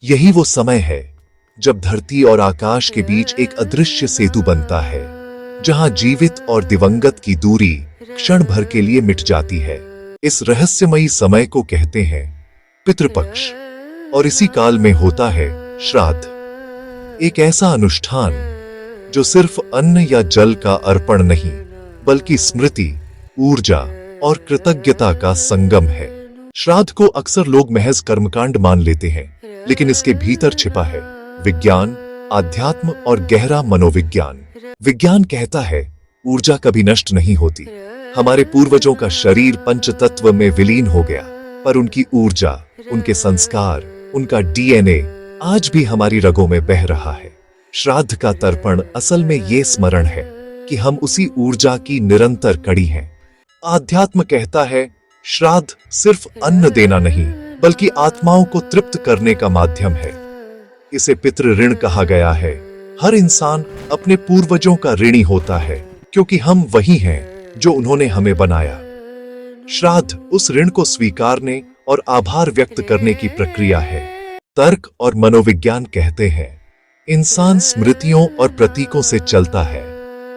यही वो समय है जब धरती और आकाश के बीच एक अदृश्य सेतु बनता है, जहां जीवित और दिवंगत की दूरी क्षण भर के लिए मिट जाती है। इस रहस्यमयी समय को कहते हैं पितृपक्ष, और इसी काल में होता है श्राद्ध, एक ऐसा अनुष्ठान जो सिर्फ अन्न या जल का अर्पण नहीं, बल्कि स्मृति, ऊर्जा और कृतज्ञता का संगम है। श्राद्ध को अक्सर लोग महज कर्मकांड मान लेते हैं, लेकिन इसके भीतर छिपा है विज्ञान, आध्यात्म और गहरा मनोविज्ञान। विज्ञान कहता है ऊर्जा कभी नष्ट नहीं होती। हमारे पूर्वजों का शरीर पंचतत्व में विलीन हो गया, पर उनकी ऊर्जा, उनके संस्कार, उनका डीएनए आज भी हमारी रगों में बह रहा है। श्राद्ध का तर्पण असल में ये स्मरण है कि हम उसी ऊर्जा की निरंतर कड़ी हैं। आध्यात्म कहता है श्राद्ध सिर्फ अन्न देना नहीं, बल्कि आत्माओं को तृप्त करने का माध्यम है। इसे पितृ ऋण कहा गया है। हर इंसान अपने पूर्वजों का ऋणी होता है, क्योंकि हम वही हैं जो उन्होंने हमें बनाया। श्राद्ध उस ऋण को स्वीकारने और आभार व्यक्त करने की प्रक्रिया है। तर्क और मनोविज्ञान कहते हैं इंसान स्मृतियों और प्रतीकों से चलता है।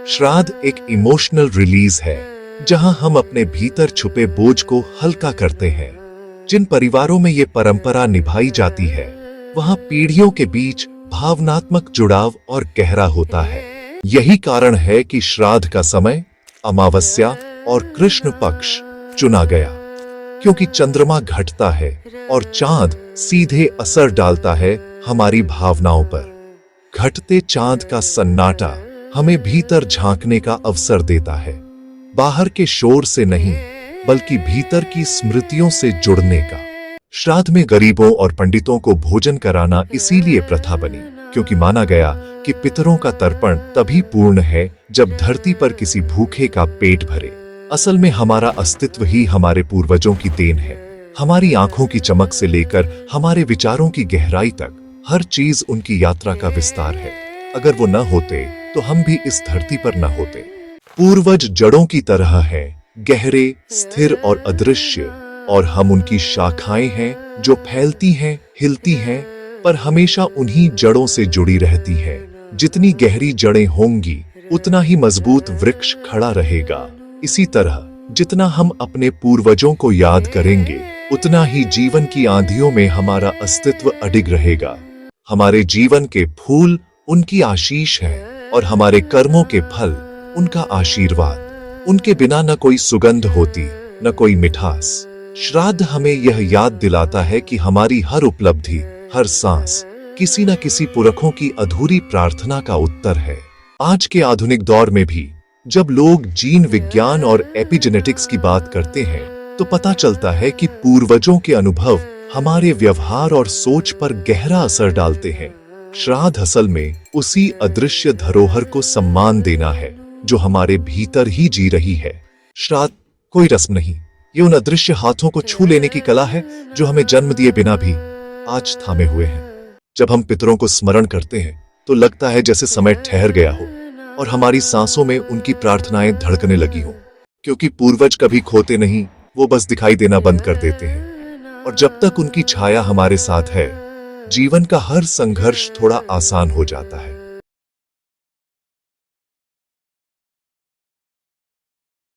श्राद्ध एक इमोशनल रिलीज है, जहां हम अपने भीतर छुपे बोझ को हल्का करते हैं। जिन परिवारों में ये परंपरा निभाई जाती है, वहां पीढ़ियों के बीच भावनात्मक जुड़ाव और गहरा होता है। यही कारण है कि श्राद्ध का समय अमावस्या और कृष्ण पक्ष चुना गया, क्योंकि चंद्रमा घटता है और चांद सीधे असर डालता है हमारी भावनाओं पर। घटते चांद का सन्नाटा हमें भीतर झांकने का अवसर देता है, बाहर के शोर से नहीं, बल्कि भीतर की स्मृतियों से जुड़ने का। श्राद्ध में गरीबों और पंडितों को भोजन कराना इसीलिए प्रथा बनी, क्योंकि माना गया कि पितरों का तर्पण तभी पूर्ण है जब धरती पर किसी भूखे का पेट भरे। असल में हमारा अस्तित्व ही हमारे पूर्वजों की देन है। हमारी आंखों की चमक से लेकर हमारे विचारों की गहराई तक हर चीज उनकी यात्रा का विस्तार है। अगर वो न होते तो हम भी इस धरती पर न होते। पूर्वज जड़ों की तरह हैं, गहरे, स्थिर और अदृश्य, और हम उनकी शाखाएं हैं जो फैलती हैं, हिलती हैं, पर हमेशा उन्हीं जड़ों से जुड़ी रहती हैं। जितनी गहरी जड़ें होंगी, उतना ही मजबूत वृक्ष खड़ा रहेगा। इसी तरह जितना हम अपने पूर्वजों को याद करेंगे, उतना ही जीवन की आंधियों में हमारा अस्तित्व अडिग रहेगा। हमारे जीवन के फूल उनकी आशीष है, और हमारे कर्मों के फल उनका आशीर्वाद। उनके बिना न कोई सुगंध होती, न कोई मिठास। श्राद्ध हमें यह याद दिलाता है कि हमारी हर उपलब्धि, हर सांस किसी न किसी पुरखों की अधूरी प्रार्थना का उत्तर है। आज के आधुनिक दौर में भी जब लोग जीन विज्ञान और एपिजेनेटिक्स की बात करते हैं, तो पता चलता है कि पूर्वजों के अनुभव हमारे व्यवहार और सोच पर गहरा असर डालते हैं। श्राद्ध असल में उसी अदृश्य धरोहर को सम्मान देना है जो हमारे भीतर ही जी रही है। श्राद्ध कोई रस्म नहीं, ये उन अदृश्य हाथों को छू लेने की कला है जो हमें जन्म दिए बिना भी आज थामे हुए हैं। जब हम पितरों को स्मरण करते हैं तो लगता है जैसे समय ठहर गया हो और हमारी सांसों में उनकी प्रार्थनाएं धड़कने लगी हो, क्योंकि पूर्वज कभी खोते नहीं, वो बस दिखाई देना बंद कर देते हैं। और जब तक उनकी छाया हमारे साथ है, जीवन का हर संघर्ष थोड़ा आसान हो जाता है।